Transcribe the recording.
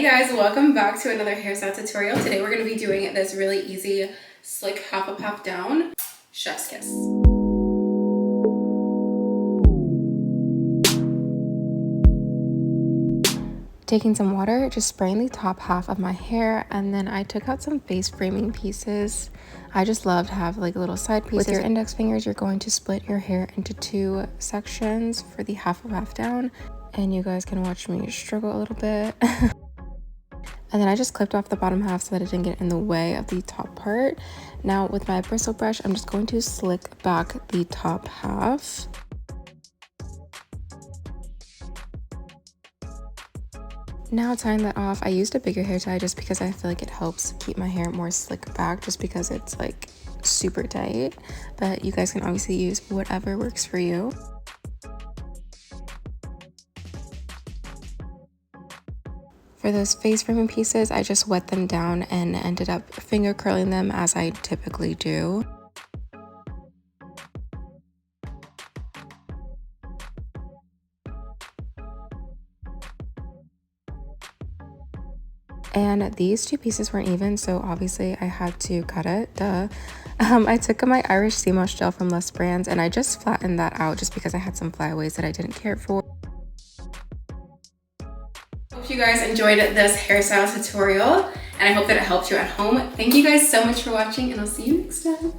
guys, welcome back to another hairstyle tutorial. Today we're going to be doing this really easy slick half up, half down. Chef's kiss. Taking some water, just spraying the top half of my hair, and then I took out some face framing pieces. I just love to have like little side pieces. With your index fingers, you're going to split your hair into two sections for the half up, half down, and you guys can watch me struggle a little bit. And then I just clipped off the bottom half so that it didn't get in the way of the top part. Now with my bristle brush, I'm just going to slick back the top half. Now tying that off, I used a bigger hair tie just because I feel like it helps keep my hair more slick back, just because it's like super tight. But you guys can obviously use whatever works for you. For those face framing pieces, I just wet them down and ended up finger curling them as I typically do. And these two pieces weren't even, so obviously I had to cut it, duh. I took my Irish sea moss gel from Lusbrands and I just flattened that out just because I had some flyaways that I didn't care for. Hope you guys enjoyed this hairstyle tutorial and I hope that it helped you at home. Thank you guys so much for watching and I'll see you next time.